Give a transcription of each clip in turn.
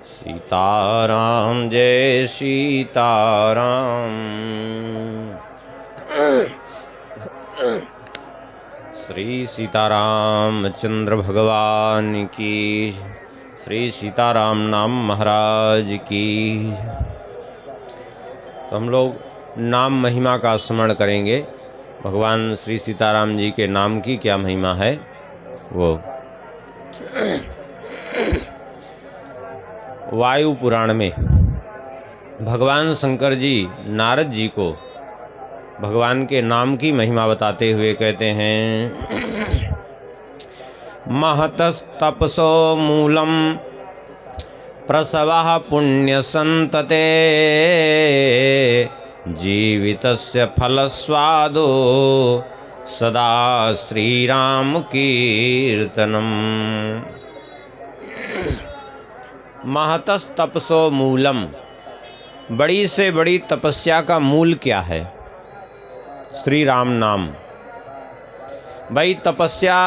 सीताराम जय सीताराम। श्री सीताराम चंद्र भगवान की, श्री सीताराम नाम महाराज की। तो हम लोग नाम महिमा का स्मरण करेंगे। भगवान श्री सीताराम जी के नाम की क्या महिमा है वो। वायु पुराण में भगवान शंकर जी नारद जी को भगवान के नाम की महिमा बताते हुए कहते हैं, महतस्तपसो मूलम प्रसवः पुण्य संतते जीवितस्य फलस्वादो सदा श्रीराम कीर्तनम। महतस्तपसो मूलम, बड़ी से बड़ी तपस्या का मूल क्या है? श्री राम नाम। भाई तपस्या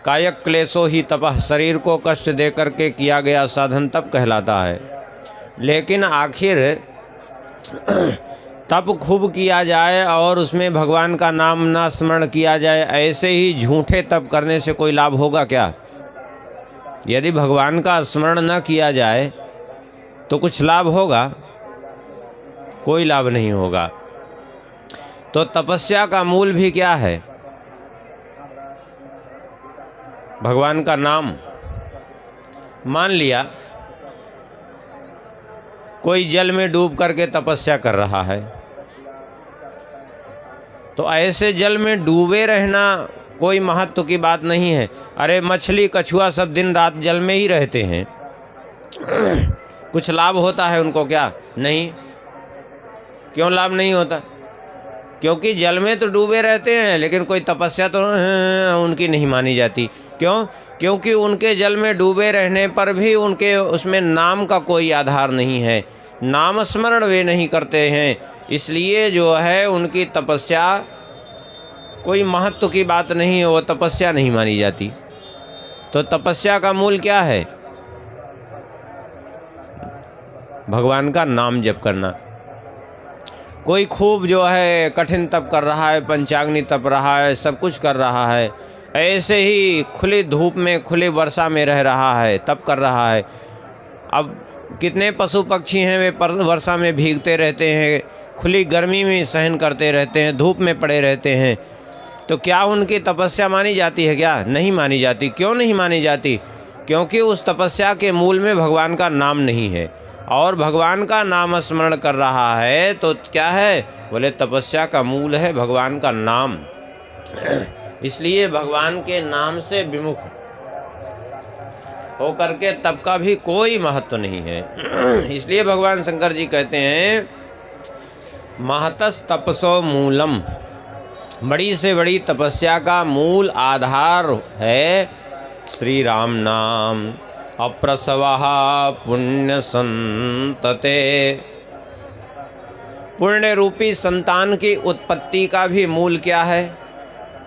कायक क्लेशो ही तपः, शरीर को कष्ट दे करके किया गया साधन तप कहलाता है। लेकिन आखिर तप खूब किया जाए और उसमें भगवान का नाम ना स्मरण किया जाए, ऐसे ही झूठे तप करने से कोई लाभ होगा क्या? यदि भगवान का स्मरण न किया जाए तो कुछ लाभ होगा? कोई लाभ नहीं होगा। तो तपस्या का मूल भी क्या है? भगवान का नाम। मान लिया कोई जल में डूब करके तपस्या कर रहा है, तो ऐसे जल में डूबे रहना कोई महत्व की बात नहीं है। अरे मछली कछुआ सब दिन रात जल में ही रहते हैं, कुछ लाभ होता है उनको क्या? नहीं। क्यों लाभ नहीं होता? क्योंकि जल में तो डूबे रहते हैं लेकिन कोई तपस्या तो उनकी नहीं मानी जाती। क्यों? क्योंकि उनके जल में डूबे रहने पर भी उनके उसमें नाम का कोई आधार नहीं है, नाम स्मरण वे नहीं करते हैं, इसलिए जो है उनकी तपस्या कोई महत्व की बात नहीं है, वो तपस्या नहीं मानी जाती। तो तपस्या का मूल क्या है? भगवान का नाम जप करना। कोई खूब जो है कठिन तप कर रहा है, पंचाग्नि तप रहा है, सब कुछ कर रहा है, ऐसे ही खुली धूप में खुली वर्षा में रह रहा है, तप कर रहा है। अब कितने पशु पक्षी हैं वे वर्षा में भीगते रहते हैं, खुली गर्मी में सहन करते रहते हैं, धूप में पड़े रहते हैं, तो क्या उनकी तपस्या मानी जाती है क्या? नहीं मानी जाती। क्यों नहीं मानी जाती? क्योंकि उस तपस्या के मूल में भगवान का नाम नहीं है, और भगवान का नाम स्मरण कर रहा है तो क्या है? बोले तपस्या का मूल है भगवान का नाम। इसलिए भगवान के नाम से विमुख हो करके तप का भी कोई महत्व नहीं है। इसलिए भगवान शंकर जी कहते हैं, महतस तपसो मूलम, बड़ी से बड़ी तपस्या का मूल आधार है श्री राम नाम। अप्रसवः पुण्य संतते, पुण्य रूपी संतान की उत्पत्ति का भी मूल क्या है?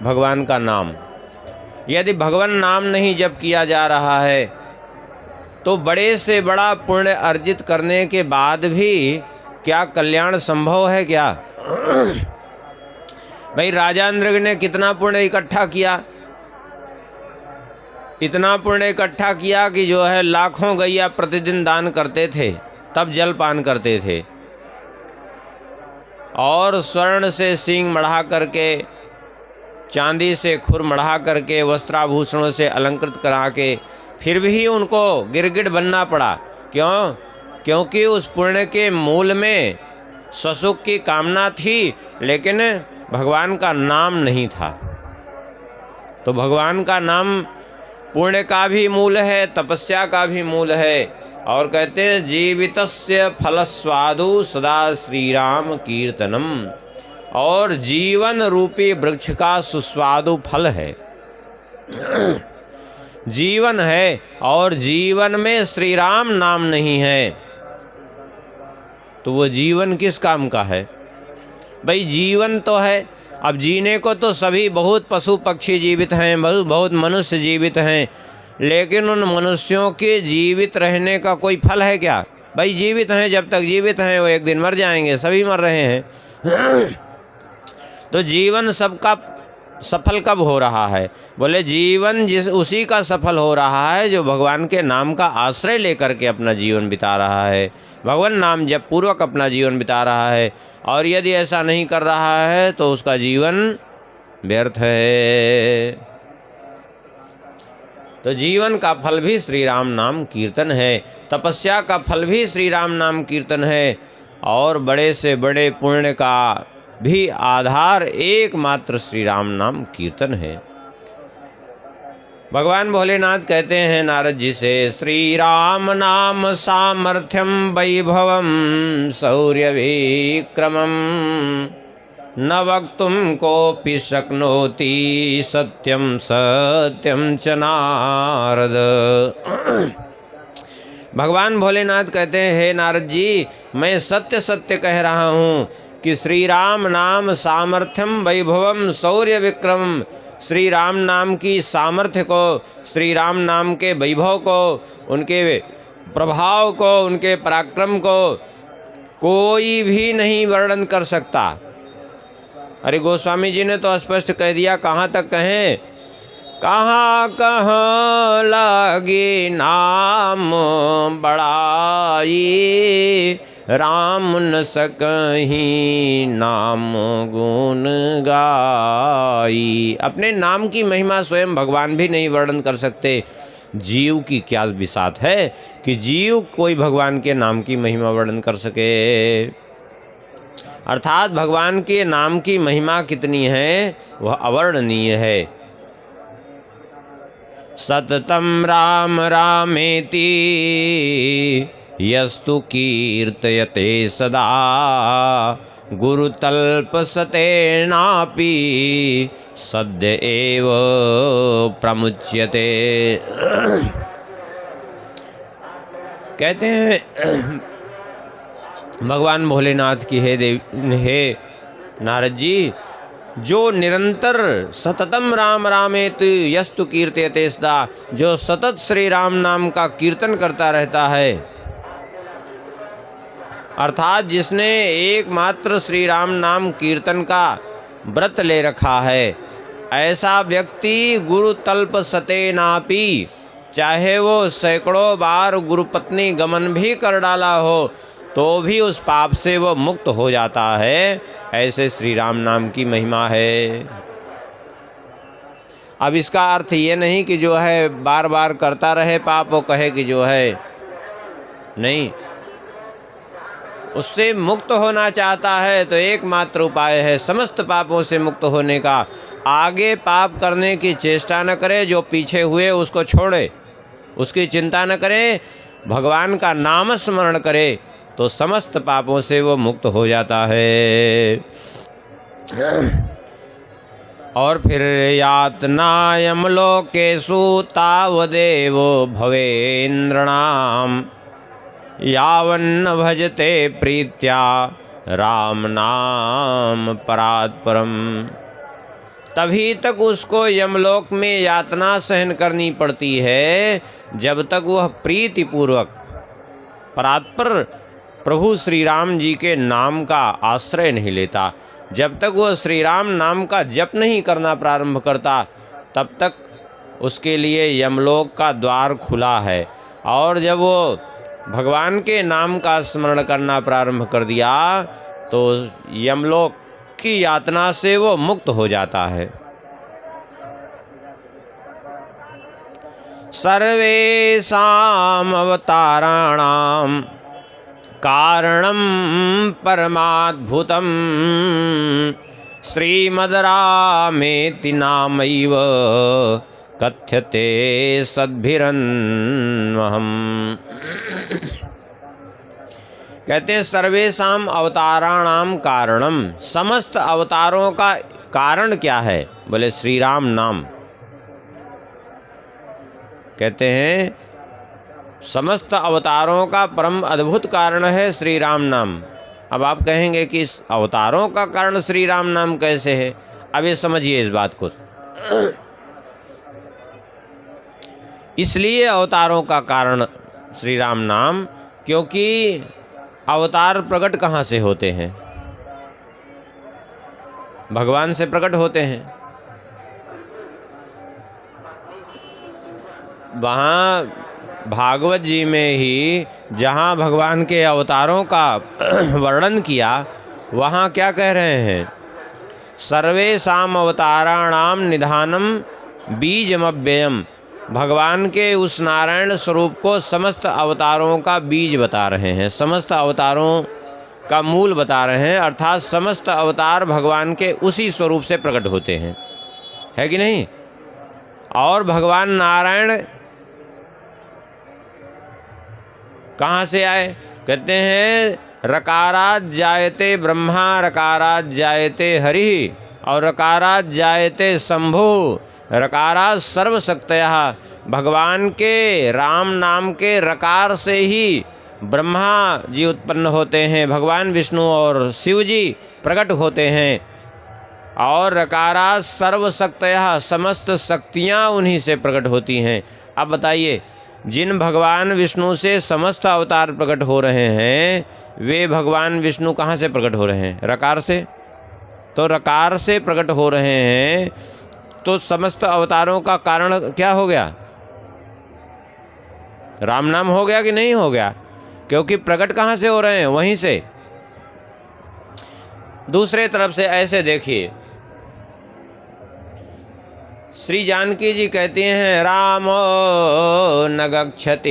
भगवान का नाम। यदि भगवान नाम नहीं जप किया जा रहा है तो बड़े से बड़ा पुण्य अर्जित करने के बाद भी क्या कल्याण संभव है क्या? भाई राजा इंद्र ने कितना पुण्य इकट्ठा किया, इतना पुण्य इकट्ठा किया कि जो है लाखों गैया प्रतिदिन दान करते थे, तब जल पान करते थे, और स्वर्ण से सींग मढ़ा करके, चांदी से खुर मढ़ा करके, वस्त्राभूषणों से अलंकृत करा के, फिर भी उनको गिरगिट बनना पड़ा। क्यों? क्योंकि उस पुण्य के मूल में स्वसुख की कामना थी, लेकिन भगवान का नाम नहीं था। तो भगवान का नाम पुण्य का भी मूल है, तपस्या का भी मूल है। और कहते हैं, जीवितस्य फलस्वादु सदा श्री राम कीर्तनम, और जीवन रूपी वृक्ष का सुस्वादु फल है। जीवन है और जीवन में श्री राम नाम नहीं है तो वो जीवन किस काम का है? भाई जीवन तो है, अब जीने को तो सभी बहुत पशु पक्षी जीवित हैं, बहुत मनुष्य जीवित हैं, लेकिन उन मनुष्यों के जीवित रहने का कोई फल है क्या? भाई जीवित हैं, जब तक जीवित हैं वो एक दिन मर जाएंगे, सभी मर रहे हैं। तो जीवन सबका सफल कब हो रहा है? बोले जीवन उसी का सफल हो रहा है जो भगवान के नाम का आश्रय लेकर के अपना जीवन बिता रहा है, भगवान नाम जप पूर्वक अपना जीवन बिता रहा है। और यदि ऐसा नहीं कर रहा है तो उसका जीवन व्यर्थ है। तो जीवन का फल भी श्री राम नाम कीर्तन है, तपस्या का फल भी श्री राम नाम कीर्तन है, और बड़े से बड़े पुण्य का भी आधार एकमात्र श्री राम नाम कीर्तन है। भगवान भोलेनाथ कहते हैं नारद जी से, श्री राम नाम सामर्थ्यम वैभवम शौर्य विक्रमम न वक्तुम कोपि शक्नोति सत्यम सत्यम च नारद। भगवान भोलेनाथ कहते हैं, हे नारद जी, मैं सत्य सत्य कह रहा हूँ कि श्री राम नाम सामर्थ्यम वैभवम शौर्य विक्रमम, श्री राम नाम की सामर्थ्य को, श्री राम नाम के वैभव को, उनके प्रभाव को, उनके पराक्रम को कोई भी नहीं वर्णन कर सकता। अरे गोस्वामी जी ने तो स्पष्ट कह दिया, कहाँ तक कहें, कहाँ कहाँ लागे नाम बड़ाई, राम न सकहीं नाम गुण गाई। अपने नाम की महिमा स्वयं भगवान भी नहीं वर्णन कर सकते, जीव की क्या बिसात है कि जीव कोई भगवान के नाम की महिमा वर्णन कर सके। अर्थात भगवान के नाम की महिमा कितनी है वह अवर्णनीय है। सततम राम रामेति यस्तु कीर्तयते सदा, गुरुतल्पसतेनापि सद्य एव प्रमुच्यते। कहते हैं भगवान भोलेनाथ की, हे नारद जी, जो निरंतर सततम राम रामेति यस्तु कीर्तयते सदा, जो सतत श्री राम नाम का कीर्तन करता रहता है, अर्थात जिसने एकमात्र श्री राम नाम कीर्तन का व्रत ले रखा है, ऐसा व्यक्ति गुरु तल्प सतेनापि, चाहे वो सैकड़ों बार गुरुपत्नी गमन भी कर डाला हो तो भी उस पाप से वो मुक्त हो जाता है। ऐसे श्री राम नाम की महिमा है। अब इसका अर्थ ये नहीं कि जो है बार बार करता रहे पाप, वो कहे कि जो है नहीं, उससे मुक्त होना चाहता है तो एकमात्र उपाय है समस्त पापों से मुक्त होने का। आगे पाप करने की चेष्टा न करे, जो पीछे हुए उसको छोड़े, उसकी चिंता न करे, भगवान का नाम स्मरण करे तो समस्त पापों से वो मुक्त हो जाता है। और फिर यातना यमलोकेषु तावदेवो भवेन्द्रणाम, यावन्न भजते प्रीत्या राम नाम परात्परम। तभी तक उसको यमलोक में यातना सहन करनी पड़ती है जब तक वह प्रीतिपूर्वक परात्पर प्रभु श्री राम जी के नाम का आश्रय नहीं लेता। जब तक वह श्री राम नाम का जप नहीं करना प्रारंभ करता तब तक उसके लिए यमलोक का द्वार खुला है। और जब वो भगवान के नाम का स्मरण करना प्रारंभ कर दिया तो यमलोक की यातना से वो मुक्त हो जाता है। सर्वेषाम् अवताराणां कारणं परमाद्भुतं, श्रीमद्रामेति नामैव कथ्यते सद्भिरन्वहम्। कहते हैं सर्वेषाम अवताराणाम कारणम, समस्त अवतारों का कारण क्या है? बोले श्री राम नाम। कहते हैं समस्त अवतारों का परम अद्भुत कारण है श्री राम नाम। अब आप कहेंगे कि इस अवतारों का कारण श्री राम नाम कैसे है? अब ये समझिए इस बात को। इसलिए अवतारों का कारण श्री राम नाम, क्योंकि अवतार प्रकट कहाँ से होते हैं? भगवान से प्रकट होते हैं। वहाँ भागवत जी में ही जहाँ भगवान के अवतारों का वर्णन किया, वहाँ क्या कह रहे हैं? सर्वेषां अवताराणाम निधानम बीजमव्ययम। भगवान के उस नारायण स्वरूप को समस्त अवतारों का बीज बता रहे हैं, समस्त अवतारों का मूल बता रहे हैं। अर्थात समस्त अवतार भगवान के उसी स्वरूप से प्रकट होते हैं, है कि नहीं? और भगवान नारायण कहाँ से आए? कहते हैं रकारात जायते ब्रह्मा, रकारात जायते हरि, और रकारात जायते शंभु, रकारात सर्वशक्तयः। भगवान के राम नाम के रकार से ही ब्रह्मा जी उत्पन्न होते हैं, भगवान विष्णु और शिव जी प्रकट होते हैं। और रकारात सर्वशक्तयः, समस्त शक्तियाँ उन्हीं से प्रकट होती हैं। अब बताइए, जिन भगवान विष्णु से समस्त अवतार प्रकट हो रहे हैं, वे भगवान विष्णु कहाँ से प्रकट हो रहे हैं? रकार से। तो रकार से प्रकट हो रहे हैं, तो समस्त अवतारों का कारण क्या हो गया? राम नाम हो गया कि नहीं हो गया? क्योंकि प्रकट कहाँ से हो रहे हैं? वहीं से। दूसरे तरफ से ऐसे देखिए, श्री जानकी जी कहती हैं रामो न गच्छति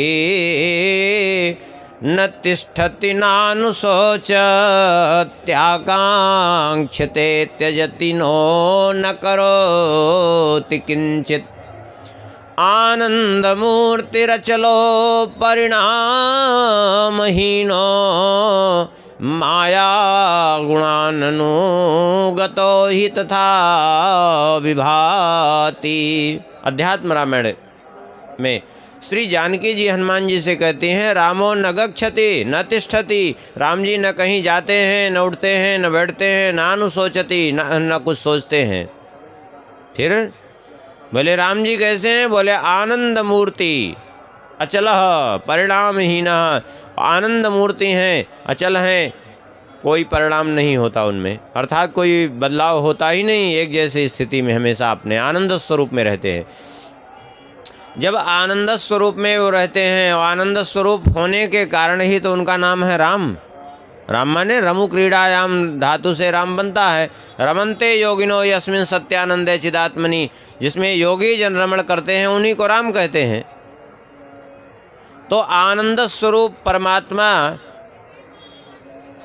न तिष्ठति नानुशोचत्याकांक्षते त्यजति नो न करोति किंचित आनंदमूर्तिरचलो परिणामहीनो माया गुणानुगतो हि तथा विभाति। अध्यात्म रामायण में श्री जानकी जी हनुमान जी से कहती हैं रामो न गच्छति न तिष्ठति। राम जी न कहीं जाते हैं, न उठते हैं, न बैठते हैं, नानुशोचति, न कुछ सोचते हैं। फिर बोले राम जी कैसे हैं? बोले आनंद मूर्ति अचल परिणामहीन। आनंद मूर्ति हैं, अचल हैं, कोई परिणाम नहीं होता उनमें, अर्थात कोई बदलाव होता ही नहीं, एक जैसी स्थिति में हमेशा अपने आनंद स्वरूप में रहते हैं। जब आनंद स्वरूप में वो रहते हैं, आनंद स्वरूप होने के कारण ही तो उनका नाम है राम। राम माने रमु क्रीड़ायाम धातु से राम बनता है। रमन्ते योगिनो यस्मिन् सत्यानंदे चिदात्मनि, जिसमें योगी जन रमण करते हैं उन्हीं को राम कहते हैं। तो आनंद स्वरूप परमात्मा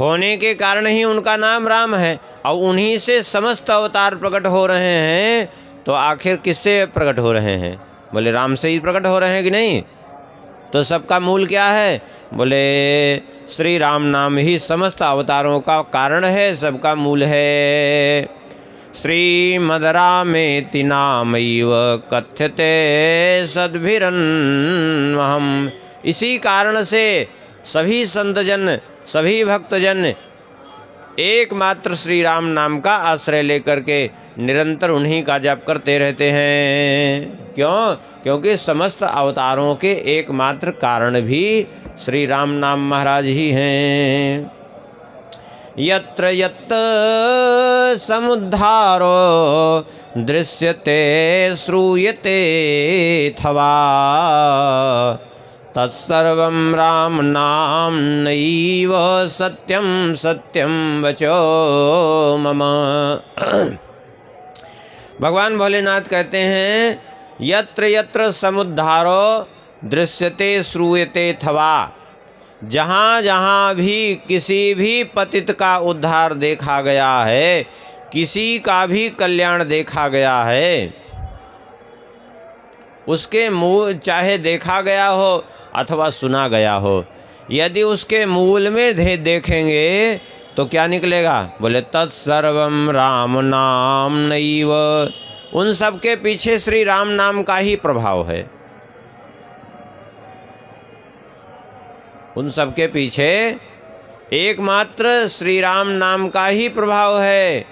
होने के कारण ही उनका नाम राम है, और उन्हीं से समस्त अवतार प्रकट हो रहे हैं। तो आखिर किससे प्रकट हो रहे हैं? बोले राम से ही प्रकट हो रहे हैं कि नहीं? तो सबका मूल क्या है? बोले श्री राम नाम ही समस्त अवतारों का कारण है, सबका मूल है। श्रीमद्रामेति नामैव कथ्यते सद्भिरन्वहम्। इसी कारण से सभी संतजन, सभी भक्तजन एकमात्र श्री राम नाम का आश्रय लेकर के निरंतर उन्हीं का जप करते रहते हैं। क्यों? क्योंकि समस्त अवतारों के एकमात्र कारण भी श्री राम नाम महाराज ही हैं। यत्र यत्र समुद्धारो दृश्यते श्रूयते थवा तत्सर्वं राम नाम नैव सत्यम सत्यम वचो मम। भगवान भोलेनाथ कहते हैं यत्र यत्र समुद्धारो दृश्यते श्रूयते थवा। जहाँ जहाँ भी किसी भी पतित का उद्धार देखा गया है, किसी का भी कल्याण देखा गया है, उसके मूल चाहे देखा गया हो अथवा सुना गया हो, यदि उसके मूल में देखेंगे तो क्या निकलेगा? बोले तत्सर्वम राम नाम नैव। उन सब के पीछे श्री राम नाम का ही प्रभाव है। उन सब के पीछे एकमात्र श्री राम नाम का ही प्रभाव है।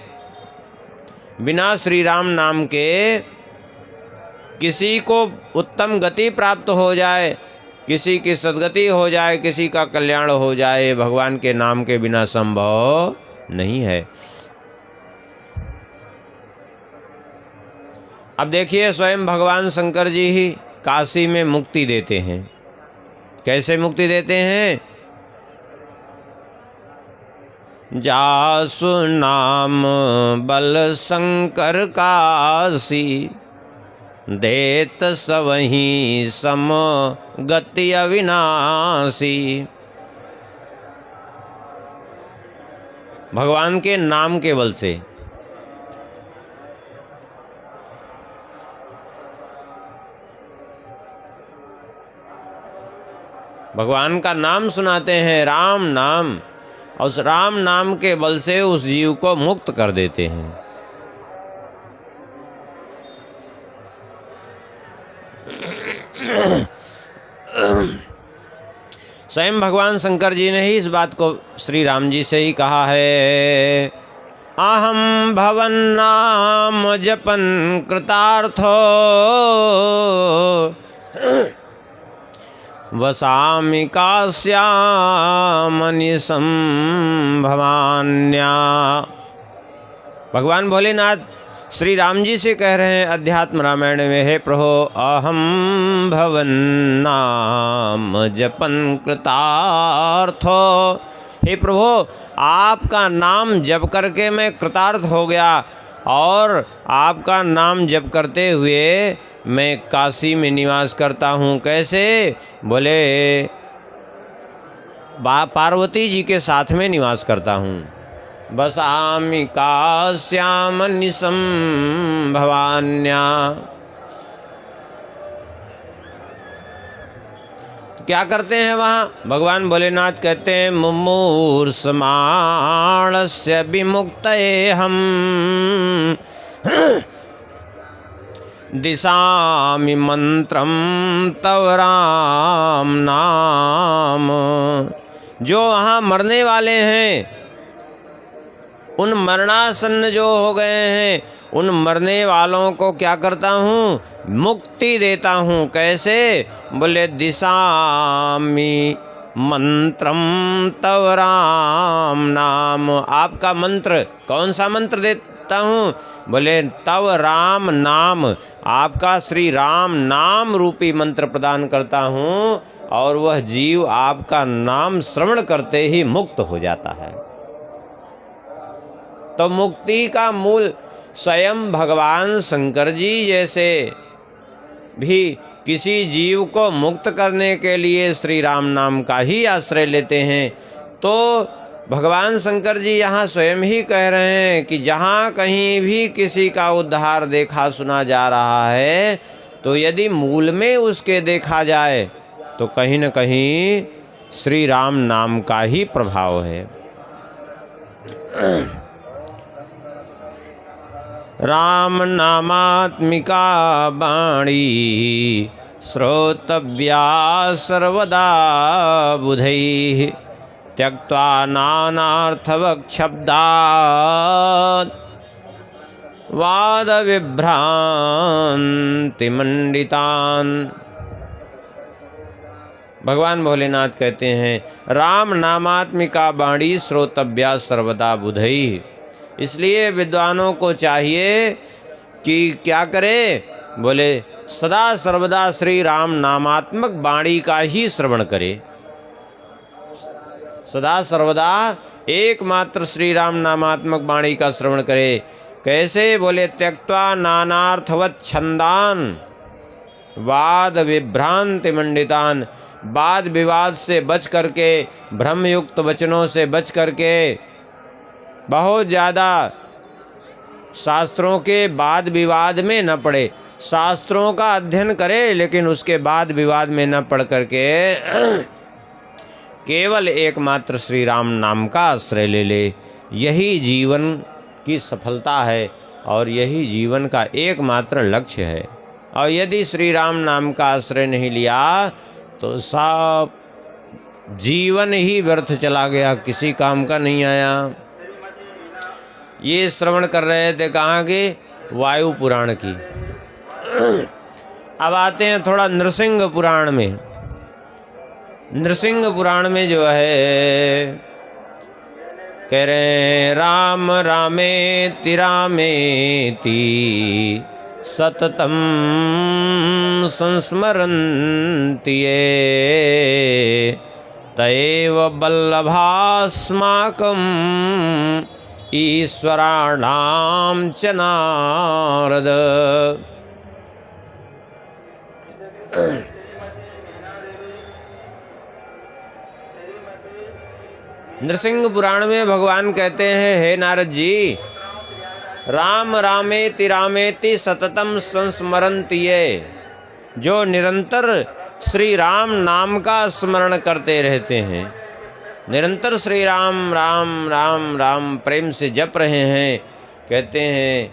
बिना श्री राम नाम के किसी को उत्तम गति प्राप्त हो जाए, किसी की सद्गति हो जाए, किसी का कल्याण हो जाए, भगवान के नाम के बिना संभव नहीं है। अब देखिए, स्वयं भगवान शंकर जी ही काशी में मुक्ति देते हैं। कैसे मुक्ति देते हैं? जासु नाम बल शंकर काशी, देत सवहीं सम गति अविनाशी। भगवान के नाम के बल से भगवान का नाम सुनाते हैं, राम नाम, और उस राम नाम के बल से उस जीव को मुक्त कर देते हैं। स्वयं भगवान शंकर जी ने ही इस बात को श्री राम जी से ही कहा है। अहम भवन नाम जपन कृतार्थो, वसामि काश्याम निशं भवान्या। भगवान भोलेनाथ श्री राम जी से कह रहे हैं अध्यात्म रामायण में, हे प्रभो अहम भवन नाम जपन कृतार्थो। हे प्रभो, आपका नाम जप करके मैं कृतार्थ हो गया, और आपका नाम जप करते हुए मैं काशी में निवास करता हूँ। कैसे? बोले पार्वती जी के साथ में निवास करता हूँ। बसामि काश्याम निशं भवान्या। तो क्या करते हैं वहाँ? भगवान भोलेनाथ कहते हैं, मुमूर्षमाणस्य विमुक्तये हम दिशामि मंत्रम तव राम नाम। जो वहाँ मरने वाले हैं, उन मरणासन्न जो हो गए हैं, उन मरने वालों को क्या करता हूँ? मुक्ति देता हूँ। कैसे? बोले दिशामि मंत्रम तव राम नाम। आपका मंत्र, कौन सा मंत्र देता हूँ? बोले तव राम नाम। आपका श्री राम नाम रूपी मंत्र प्रदान करता हूँ, और वह जीव आपका नाम श्रवण करते ही मुक्त हो जाता है। तो मुक्ति का मूल स्वयं भगवान शंकर जी जैसे भी किसी जीव को मुक्त करने के लिए श्री राम नाम का ही आश्रय लेते हैं। तो भगवान शंकर जी यहाँ स्वयं ही कह रहे हैं कि जहाँ कहीं भी किसी का उद्धार देखा सुना जा रहा है, तो यदि मूल में उसके देखा जाए तो कहीं न कहीं श्री राम नाम का ही प्रभाव है। राम नामात्मिका वाणी श्रोतव्या सर्वदा बुधैः, त्यक्त्वा नानार्थवक्शब्दात् वादविभ्रान्तिमण्डितान्। भगवान भोलेनाथ कहते हैं, राम नामात्मिका वाणी श्रोतव्या सर्वदा बुधैः। इसलिए विद्वानों को चाहिए कि क्या करे? बोले सदा सर्वदा श्री राम नामात्मक वाणी का ही श्रवण करे। सदा सर्वदा एकमात्र श्री राम नामात्मक वाणी का श्रवण करे। कैसे? बोले त्यक्त्वा नानार्थवत् छंदान वाद विभ्रांति मंडितान। वाद विवाद से बच करके, भ्रमयुक्त वचनों से बच करके, बहुत ज़्यादा शास्त्रों के वाद विवाद में न पड़े। शास्त्रों का अध्ययन करे, लेकिन उसके बाद विवाद में न पढ़ करके केवल एकमात्र श्री राम नाम का आश्रय ले ले। यही जीवन की सफलता है, और यही जीवन का एकमात्र लक्ष्य है। और यदि श्री राम नाम का आश्रय नहीं लिया तो सब जीवन ही व्यर्थ चला गया, किसी काम का नहीं आया। ये श्रवण कर रहे थे कहाँ के? वायु पुराण की। अब आते हैं थोड़ा नृसिंह पुराण में। नृसिंह पुराण में जो है कह रहे हैं, राम रामेति रामेति सततम संस्मरन्ति ये तैव वल्लभास्माकम् ईश्वराणां च नारद। नृसिंह पुराण में भगवान कहते हैं, हे नारद जी, राम रामेति रामेति सततम संस्मरन्ति ये, जो निरंतर श्री राम नाम का स्मरण करते रहते हैं, निरंतर श्री राम राम राम राम प्रेम से जप रहे हैं, कहते हैं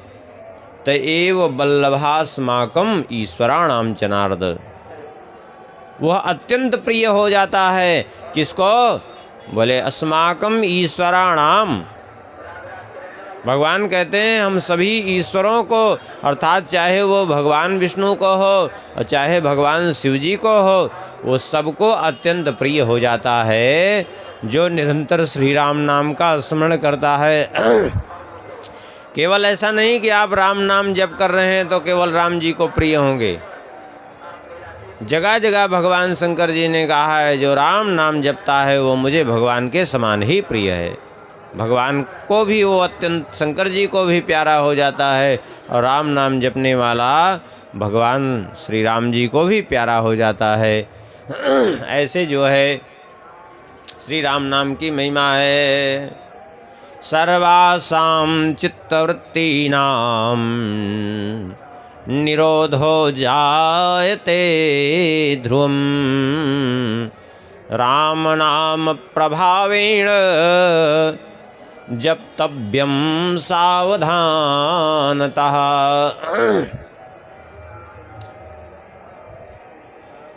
तएव वल्लभास्माकं ईश्वराणां च नारद, वह अत्यंत प्रिय हो जाता है। किसको? बोले अस्माकं ईश्वराणाम, भगवान कहते हैं हम सभी ईश्वरों को, अर्थात चाहे वो भगवान विष्णु को हो और चाहे भगवान शिव जी को हो, वो सबको अत्यंत प्रिय हो जाता है जो निरंतर श्री राम नाम का स्मरण करता है। केवल ऐसा नहीं कि आप राम नाम जप कर रहे हैं तो केवल राम जी को प्रिय होंगे। जगह जगह भगवान शंकर जी ने कहा है, जो राम नाम जपता है वो मुझे भगवान के समान ही प्रिय है। भगवान को भी वो अत्यंत, शंकर जी को भी प्यारा हो जाता है, और राम नाम जपने वाला भगवान श्री राम जी को भी प्यारा हो जाता है। ऐसे जो है श्री राम नाम की महिमा है। सर्वासां चित्तवृत्तीनां निरोधो जायते ध्रुवम् राम नाम प्रभावेण जप्तव्यं सावधानतः।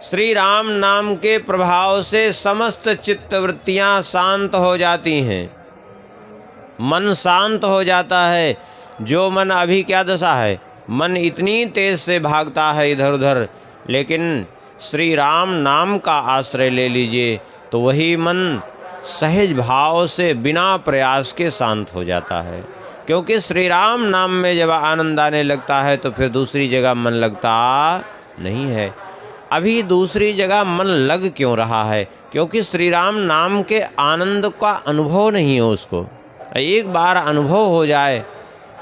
श्री राम नाम के प्रभाव से समस्त चित्तवृत्तियां शांत हो जाती हैं, मन शांत हो जाता है। जो मन अभी क्या दशा है, मन इतनी तेज से भागता है इधर उधर, लेकिन श्री राम नाम का आश्रय ले लीजिए तो वही मन सहज भाव से बिना प्रयास के शांत हो जाता है। क्योंकि श्री राम नाम में जब आनंद आने लगता है तो फिर दूसरी जगह मन लगता नहीं है। अभी दूसरी जगह मन लग क्यों रहा है? क्योंकि श्री राम नाम के आनंद का अनुभव नहीं है उसको। एक बार अनुभव हो जाए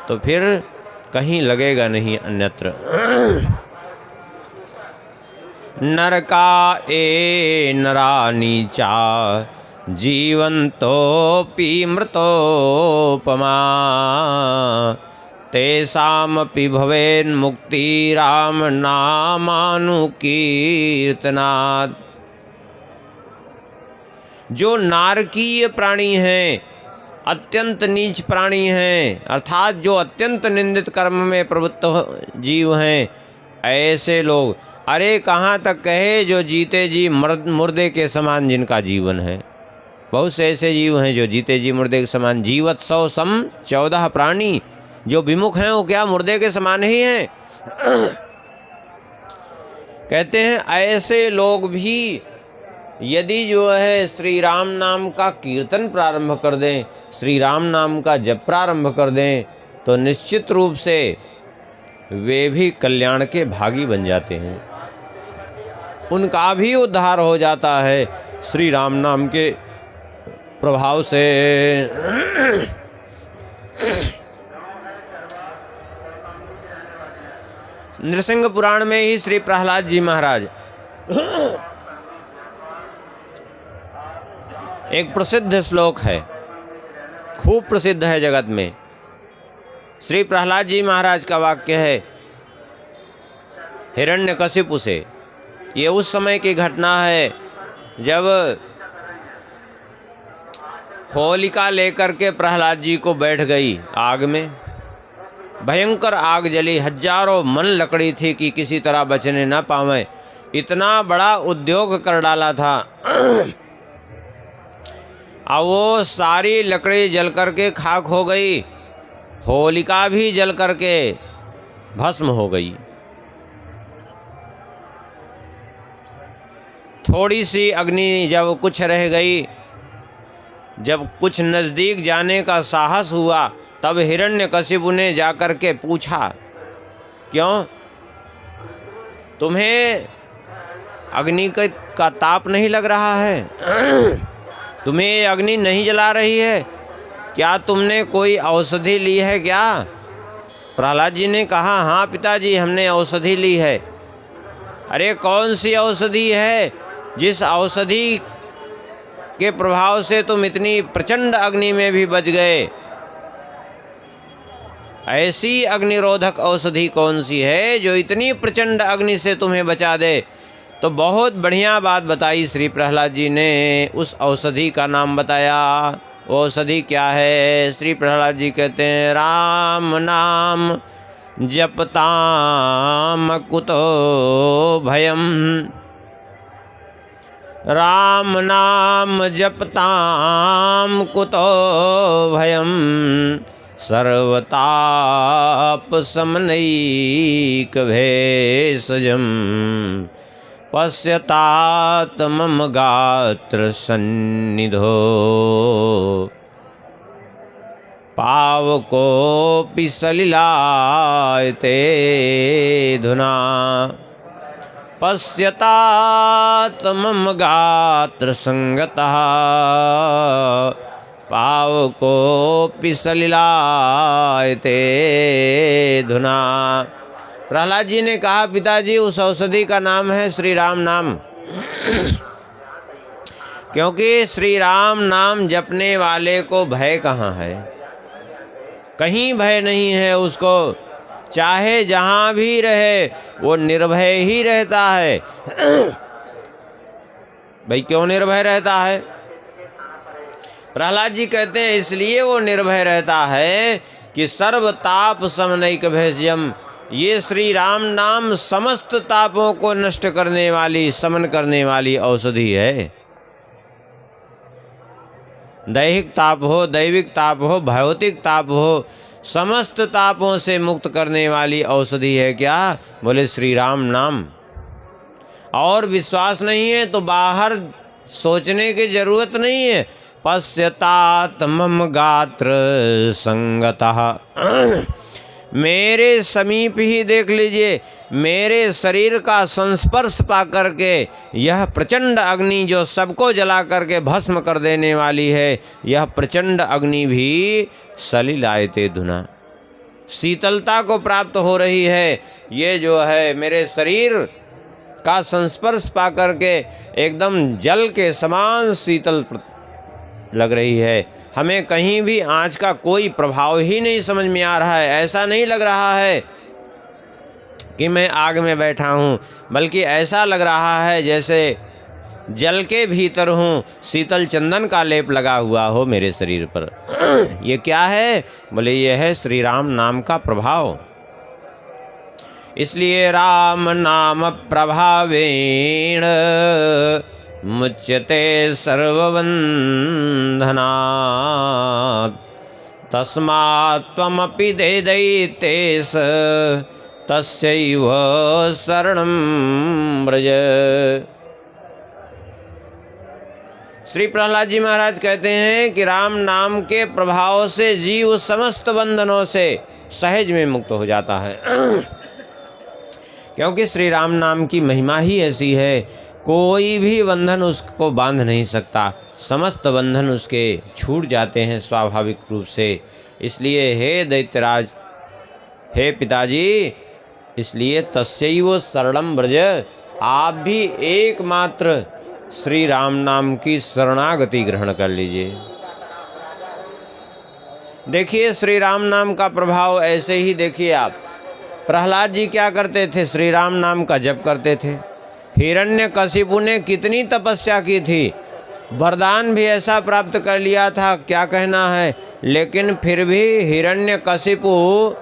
तो फिर कहीं लगेगा नहीं अन्यत्र। नरका ए नरा नीचा जीवन्तोऽपि मृतोपमा तेषामपि भवेन्मुक्ति राम नामानुकीर्तनात्। जो नारकीय प्राणी हैं, अत्यंत नीच प्राणी हैं, अर्थात जो अत्यंत निंदित कर्म में प्रवृत्त जीव हैं, ऐसे लोग, अरे कहाँ तक कहे जो जीते जी मुर्दे के समान जिनका जीवन है। बहुत से ऐसे जीव हैं जो जीते जी मुर्दे के समान। जीवत 100 सम 14 प्राणी, जो विमुख हैं वो क्या मुर्दे के समान ही हैं। कहते हैं ऐसे लोग भी यदि जो है श्री राम नाम का कीर्तन प्रारंभ कर दें, श्री राम नाम का जप प्रारंभ कर दें, तो निश्चित रूप से वे भी कल्याण के भागी बन जाते हैं। उनका भी उद्धार हो जाता है श्री राम नाम के प्रभाव से। नृसिंह पुराण में ही श्री प्रहलाद जी महाराज, एक प्रसिद्ध श्लोक है, खूब प्रसिद्ध है जगत में। श्री प्रहलाद जी महाराज का वाक्य है हिरण्यकशिपु से। ये उस समय की घटना है जब होलिका लेकर के प्रहलाद जी को बैठ गई आग में। भयंकर आग जली, हजारों मन लकड़ी थी कि किसी तरह बचने न पावे। इतना बड़ा उद्योग कर डाला था। अब वो सारी लकड़ी जल करके खाक हो गई, होलिका भी जल करके भस्म हो गई। थोड़ी सी अग्नि जब कुछ रह गई, जब कुछ नज़दीक जाने का साहस हुआ, तब हिरण्यकशिपु ने जाकर के पूछा, क्यों तुम्हें अग्नि का ताप नहीं लग रहा है? तुम्हें ये अग्नि नहीं जला रही है? क्या तुमने कोई औषधि ली है क्या? प्रहलाद जी ने कहा, हाँ पिताजी, हमने औषधि ली है। अरे कौन सी औषधि है जिस औषधि के प्रभाव से तुम इतनी प्रचंड अग्नि में भी बच गए? ऐसी अग्निरोधक औषधि कौन सी है जो इतनी प्रचंड अग्नि से तुम्हें बचा दे? तो बहुत बढ़िया बात बताई श्री प्रहलाद जी ने। उस औषधि का नाम बताया। वो औषधि क्या है? श्री प्रहलाद जी कहते हैं, राम नाम जपताम कुतो भयम, राम नाम जपताम कुतो भयम, सर्वताप समनैक भेषजम, पश्यतात मम गात्र सन्निधो, पावकोऽपि सलिलायते धुना, पश्यतात मम गात्र संगतः, पावकोऽपि सलिलायते धुना। प्रहलाद जी ने कहा, पिताजी उस औषधि का नाम है श्री राम नाम। क्योंकि श्री राम नाम जपने वाले को भय कहाँ है? कहीं भय नहीं है उसको। चाहे जहाँ भी रहे वो निर्भय ही रहता है। भाई क्यों निर्भय रहता है? प्रहलाद जी कहते हैं इसलिए वो निर्भय रहता है कि सर्वताप समनैक भेषजम, ये श्री राम नाम समस्त तापों को नष्ट करने वाली, समन करने वाली औषधि है। दैहिक ताप हो, दैविक ताप हो, भौतिक ताप हो, समस्त तापों से मुक्त करने वाली औषधि है क्या? बोले श्री राम नाम। और विश्वास नहीं है तो बाहर सोचने की जरूरत नहीं है। पश्यतात मम गात्र संगतः, मेरे समीप ही देख लीजिए, मेरे शरीर का संस्पर्श पा करके यह प्रचंड अग्नि जो सबको जला करके भस्म कर देने वाली है, यह प्रचंड अग्नि भी सलिलायते धुना, शीतलता को प्राप्त हो रही है। ये जो है मेरे शरीर का संस्पर्श पा करके एकदम जल के समान शीतल लग रही है। हमें कहीं भी आँच का कोई प्रभाव ही नहीं समझ में आ रहा है। ऐसा नहीं लग रहा है कि मैं आग में बैठा हूँ, बल्कि ऐसा लग रहा है जैसे जल के भीतर हूँ, शीतल चंदन का लेप लगा हुआ हो मेरे शरीर पर। ये क्या है? बोले ये है श्री राम नाम का प्रभाव। इसलिए राम नाम प्रभावेण मुच्यते सर्वबन्धनात्, तस्मात् त्वमपि दैतेश तस्यैव शरणं व्रज। श्री प्रहलाद जी महाराज कहते हैं कि राम नाम के प्रभाव से जीव समस्त बंधनों से सहज में मुक्त हो जाता है। क्योंकि श्री राम नाम की महिमा ही ऐसी है, कोई भी बंधन उसको बांध नहीं सकता, समस्त बंधन उसके छूट जाते हैं स्वाभाविक रूप से। इसलिए हे दैत्यराज, हे पिताजी, इसलिए तस्यैव शरणं व्रज, आप भी एकमात्र श्री राम नाम की शरणागति ग्रहण कर लीजिए। देखिए श्री राम नाम का प्रभाव ऐसे ही देखिए आप। प्रहलाद जी क्या करते थे? श्री राम नाम का जप करते थे। हिरण्यकशिपु ने कितनी तपस्या की थी, वरदान भी ऐसा प्राप्त कर लिया था, क्या कहना है। लेकिन फिर भी हिरण्यकशिपु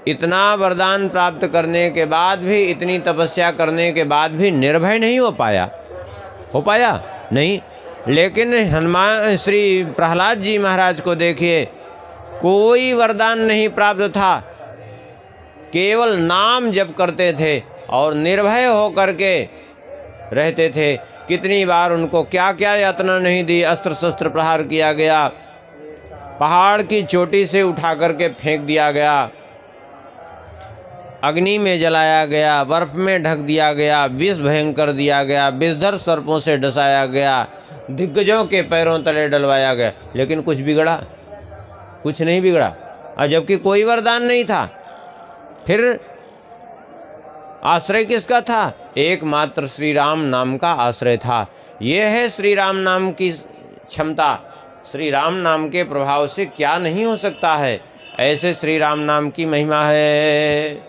इतना वरदान प्राप्त करने के बाद भी, इतनी तपस्या करने के बाद भी निर्भय नहीं हो पाया। हो पाया नहीं। लेकिन हनुमान श्री प्रहलाद जी महाराज को देखिए, कोई वरदान नहीं प्राप्त था, केवल नाम जप करते थे और निर्भय होकर के रहते थे, कितनी बार उनको क्या क्या यातना नहीं दी, अस्त्र शस्त्र प्रहार किया गया, पहाड़ की चोटी से उठा करके फेंक दिया गया, अग्नि में जलाया गया, बर्फ में ढक दिया गया, विष भयंकर दिया गया, विषधर सर्पों से डसाया गया, दिग्गजों के पैरों तले डलवाया गया, लेकिन कुछ बिगड़ा? कुछ नहीं बिगड़ा। और जबकि कोई वरदान नहीं था, फिर आश्रय किसका था? एकमात्र श्री राम नाम का आश्रय था। ये है श्री राम नाम की क्षमता। श्री राम नाम के प्रभाव से क्या नहीं हो सकता है, ऐसे श्री राम नाम की महिमा है।